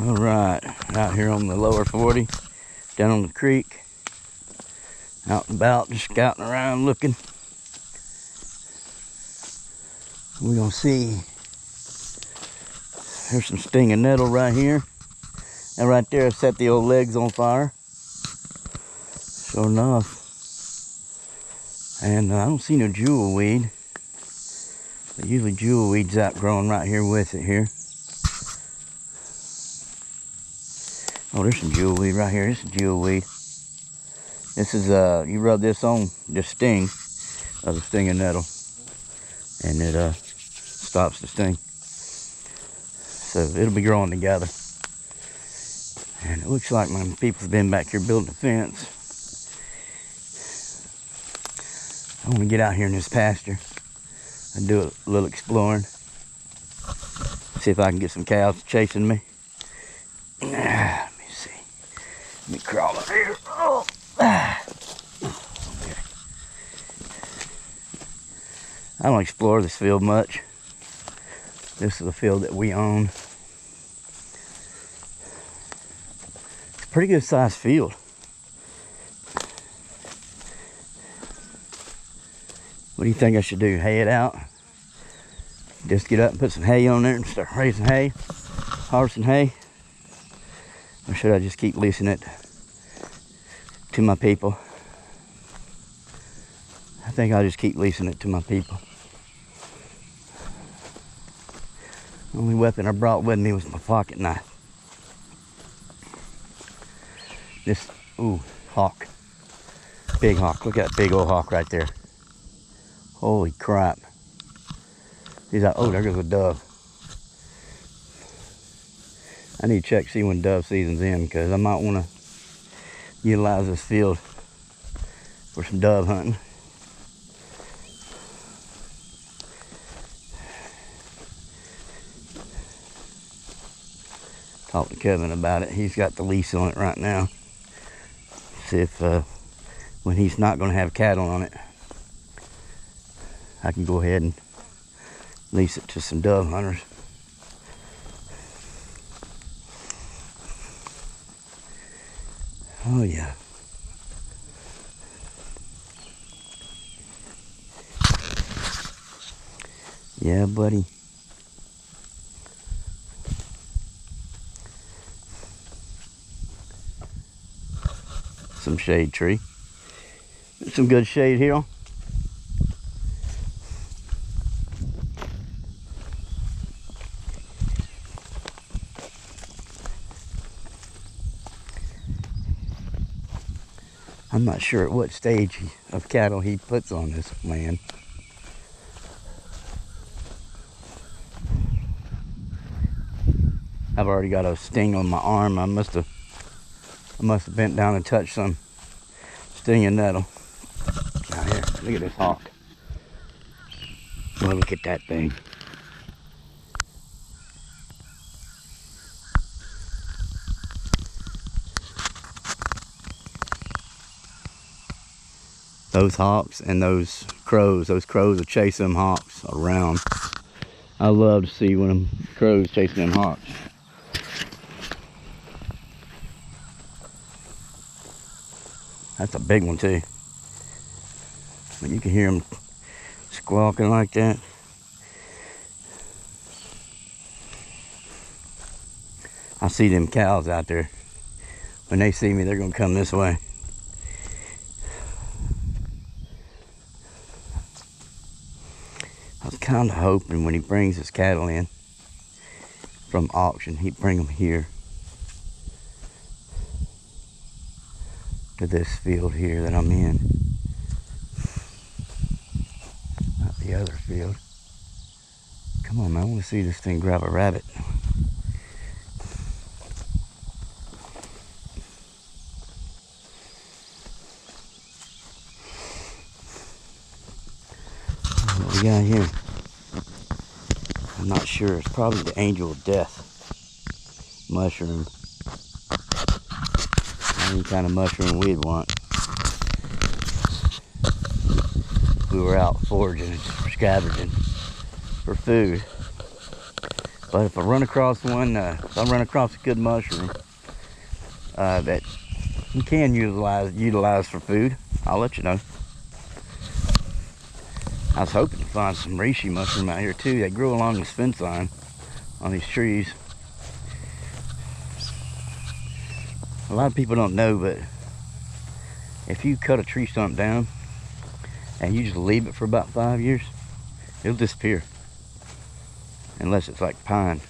All right, out here on the lower 40, down on the creek, out and about, just scouting around looking. We're gonna see, there's some stinging nettle right here. And right there, I set the old legs on fire. Sure enough. And I don't see no jewel weed. But usually jewel weed's outgrowing right here with it here. Oh, there's some jewel weed right here. This is jewel weed. This is, you rub this on the sting of the stinging nettle. And it stops the sting. So it'll be growing together. And it looks like my people's been back here building a fence. I want to get out here in this pasture and do a little exploring. See if I can get some cows chasing me. Let me see. Let me crawl up here. Oh. Okay. I don't explore this field much. This is a field that we own. It's a pretty good sized field. What do you think I should do? Hay it out? Just get up and put some hay on there and start raising hay, harvesting hay? Or should I just keep leasing it to my people? I think I'll just keep leasing it to my people. The only weapon I brought with me was my pocket knife. This, ooh, hawk. Big hawk. Look at that big old hawk right there. Holy crap. He's like, oh, there goes a dove. I need to check, see when dove season's in, because I might want to utilize this field for some dove hunting. Talk to Kevin about it. He's got the lease on it right now. See if when he's not going to have cattle on it, I can go ahead and lease it to some dove hunters. Oh yeah. Yeah, buddy. Some shade tree. There's some good shade here. I'm not sure at what stage of cattle he puts on this land. I've already got a sting on my arm. I must have bent down and touched some stinging nettle. Now here, look at this hawk. Well, look at that thing. Those hawks and those crows will chase them hawks around. I love to see when them crows chasing them hawks. That's a big one too. But you can hear them squawking like that. I see them cows out there. When they see me, they're gonna come this way. I was kind of hoping when he brings his cattle in from auction, he'd bring them here to this field here that I'm in, not the other field. Come on, man, I want to see this thing grab a rabbit. What we got here? I'm not sure. It's probably the angel of death mushroom. Any kind of mushroom we'd want. We were out foraging and scavenging for food. But if I run across one, if I run across a good mushroom that you can utilize for food, I'll let you know. I was hoping to find some reishi mushroom out here too. They grow along this fence line on these trees. A lot of people don't know, but if you cut a tree stump down and you just leave it for about 5 years, it'll disappear. Unless it's like pine,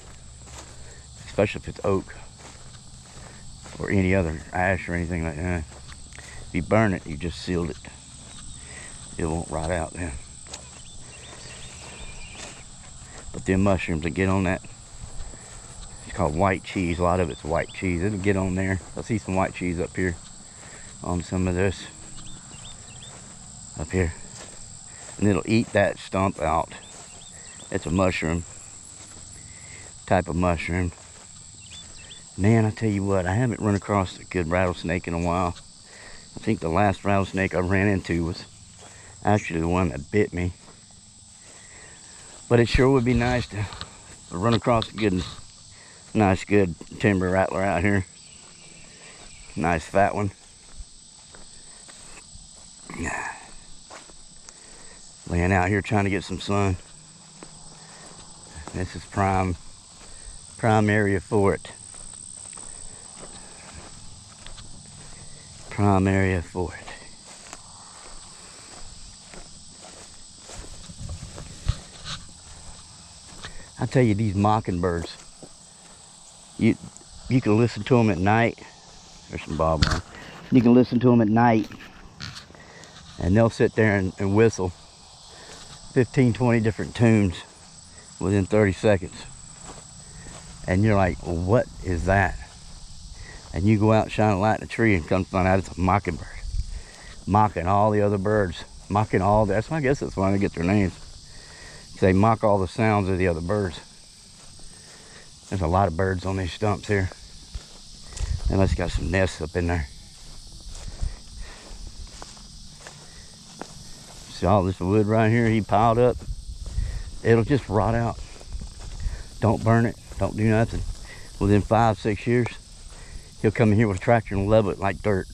especially if it's oak or any other ash or anything like that. If you burn it, you just sealed it. It won't rot out then. But them mushrooms that get on that, it's called white cheese. A lot of it's white cheese. It'll get on there. I see some white cheese up here on some of this. Up here. And it'll eat that stump out. It's a mushroom. Type of mushroom. Man, I tell you what, I haven't run across a good rattlesnake in a while. I think the last rattlesnake I ran into was actually the one that bit me. But it sure would be nice to run across a good, nice good timber rattler out here. Nice fat one. Laying out here trying to get some sun. This is prime area for it. Prime area for it. I tell you, these mockingbirds, you can listen to them at night. There's some bob on. You can listen to them at night and they'll sit there and whistle 15, 20 different tunes within 30 seconds. And you're like, well, what is that? And you go out and shine a light in a tree and come find out it's a mockingbird. Mocking all the other birds. Mocking all the, I guess that's why they get their names. They mock all the sounds of the other birds. There's a lot of birds on these stumps here. And let's got some nests up in there. See all this wood right here he piled up? It'll just rot out. Don't burn it. Don't do nothing. Within 5, 6 years, he'll come in here with a tractor and level it like dirt.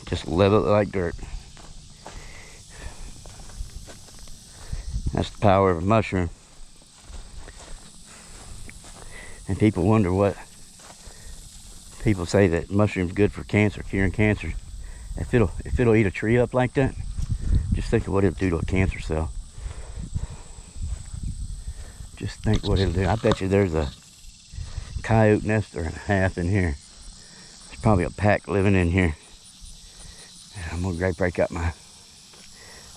Just level it like dirt. That's the power of a mushroom. And people wonder what, people say that mushroom's good for cancer, curing cancer. If it'll eat a tree up like that, just think of what it'll do to a cancer cell. Just think what it'll do. I bet you there's a coyote nester and a half in here. There's probably a pack living in here. I'm gonna break out my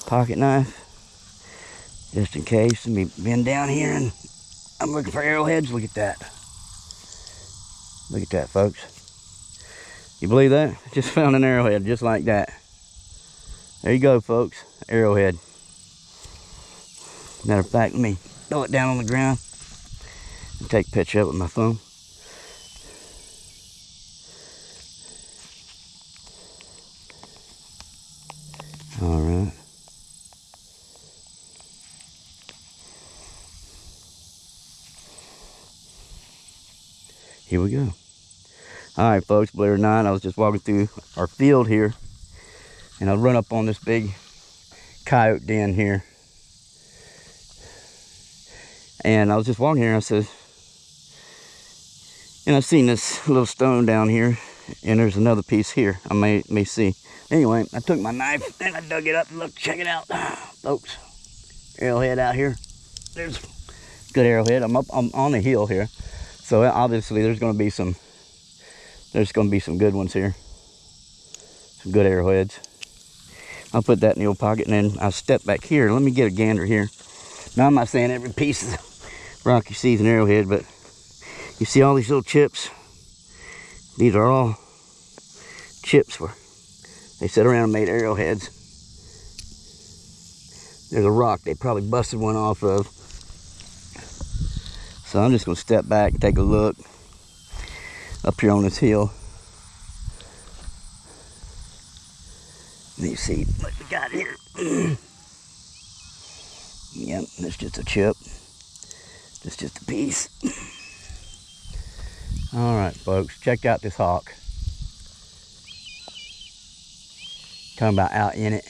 pocket knife. Just in case. Let me bend down here and I'm looking for arrowheads. Look at that. Look at that, folks. You believe that? I just found an arrowhead just like that. There you go, folks. Arrowhead. Matter of fact, let me throw it down on the ground and take a picture of it with my phone. All right. Here we go. All right, folks, believe it or not, I was just walking through our field here and I run up on this big coyote den here. And I was just walking here and I said, and I seen this little stone down here and there's another piece here I may see. Anyway, I took my knife and I dug it up and look, check it out. Folks, arrowhead out here. There's a good arrowhead. I'm on the hill here. So obviously there's going to be some good ones here. Some good arrowheads. I'll put that in the old pocket and then I'll step back here. Let me get a gander here. Now I'm not saying every piece of rock you see is an arrowhead, but you see all these little chips? These are all chips where they sit around and made arrowheads. There's a rock they probably busted one off of. So I'm just going to step back and take a look up here on this hill. Let me see what we got here. Yep, that's just a chip. Just It's just a piece. All right, folks, check out this hawk. Talking about out in it.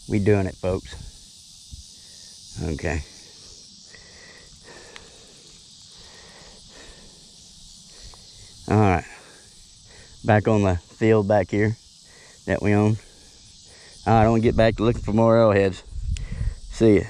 We doing it, folks. Okay. All right. Back on the field back here that we own. All right, I'm gonna get back to looking for more arrowheads. See ya.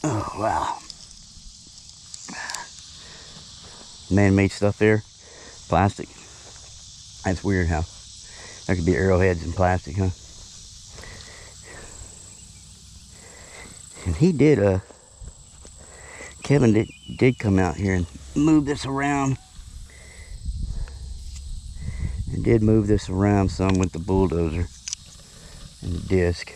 Oh, wow. Man-made stuff there. Plastic. That's weird how there could be arrowheads in plastic, huh? And he did, Kevin did come out here and move this around. And did move this around some with the bulldozer and the disc.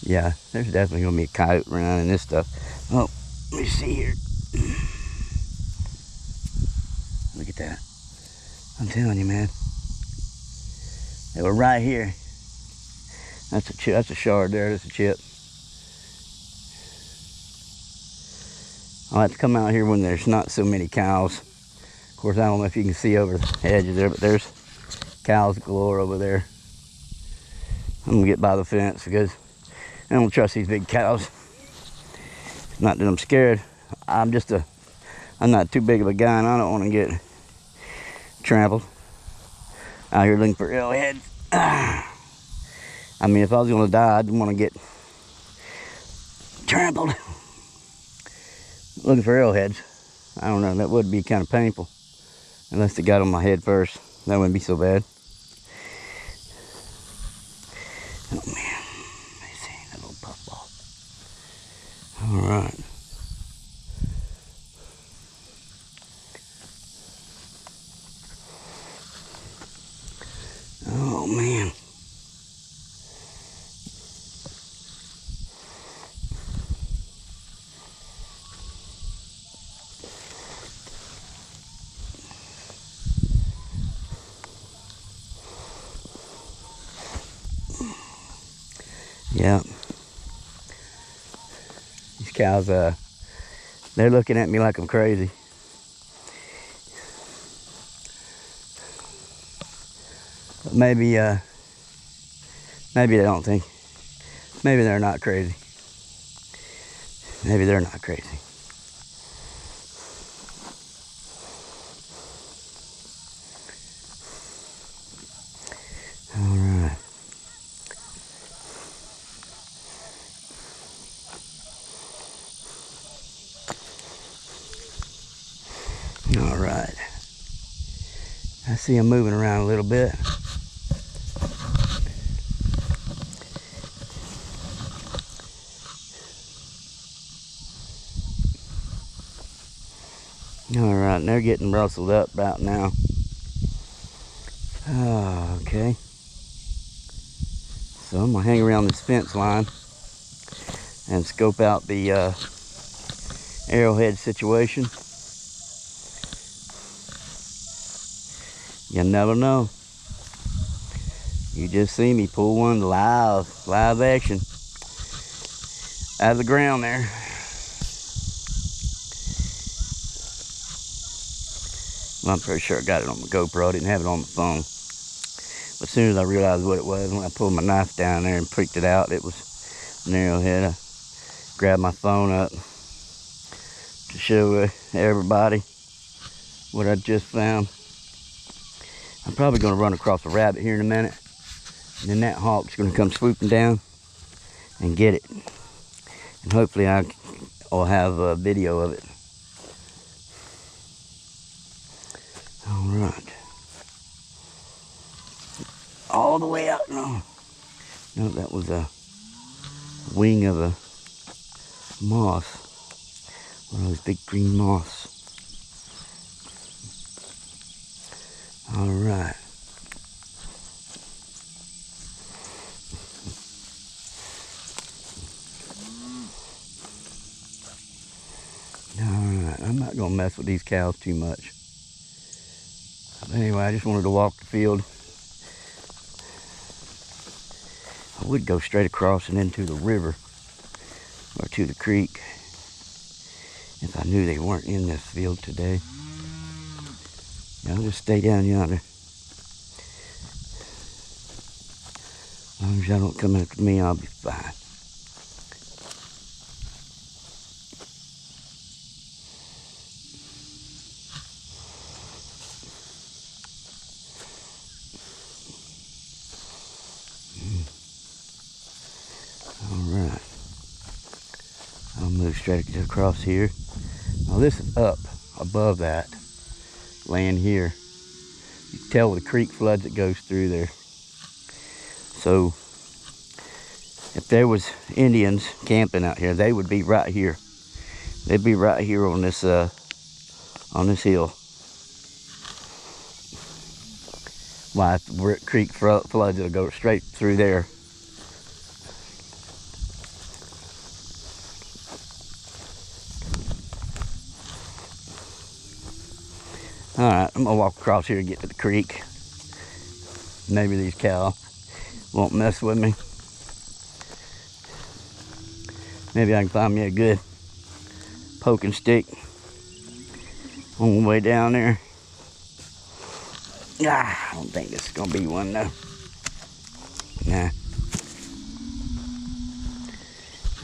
Yeah, there's definitely gonna be a coyote around in this stuff. Oh, let me see here. Look at that. I'm telling you, man. They were right here. That's a chip. That's a shard there. That's a chip. I'll have to come out here when there's not so many cows. Of course, I don't know if you can see over the edges there, but there's cows galore over there. I'm gonna get by the fence because I don't trust these big cows. Not that I'm scared. I'm not too big of a guy, and I don't want to get trampled out here looking for arrowheads. I mean, if I was gonna die, I'd want to get trampled looking for arrowheads. I don't know, that would be kind of painful. Unless they got on my head first. That wouldn't be so bad. Oh man, let me see that little puffball. Alright. Oh man. Yeah. These cows, they're looking at me like I'm crazy. But maybe they don't think. Maybe they're not crazy. Maybe they're not crazy. All right. All right. I see them moving around a little bit. All right, and they're getting rustled up about now. Oh, okay. So I'm gonna hang around this fence line and scope out the arrowhead situation. You never know. You just see me pull one live action out of the ground there. Well, I'm pretty sure I got it on my GoPro. I didn't have it on my phone. But as soon as I realized what it was, when I pulled my knife down there and pricked it out, it was an arrowhead. I grabbed my phone up to show everybody what I just found. I'm probably going to run across a rabbit here in a minute. And then that hawk's going to come swooping down and get it. And hopefully I'll have a video of it. Alright. All the way out. No, that was a wing of a moth. One of those big green moths. Alright. I'm not gonna mess with these cows too much. But anyway, I just wanted to walk the field. I would go straight across and into the river or to the creek if I knew they weren't in this field today. I'll just stay down yonder. As long as y'all don't come after me, I'll be fine. Alright. I'll move straight across here. Now this is up above that land here. You can tell with the creek floods that goes through there. So if there was Indians camping out here, they would be right here. They'd be right here on this hill. Why, if the creek floods, it'll go straight through there. Alright, I'm gonna walk across here and get to the creek. Maybe these cows won't mess with me. Maybe I can find me a good poking stick on the way down there. I don't think this is gonna be one though. Nah.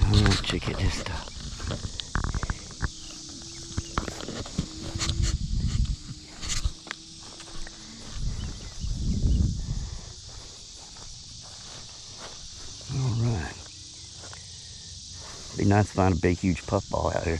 I'm gonna check it this stuff. Alright. Be nice to find a big huge puffball out here.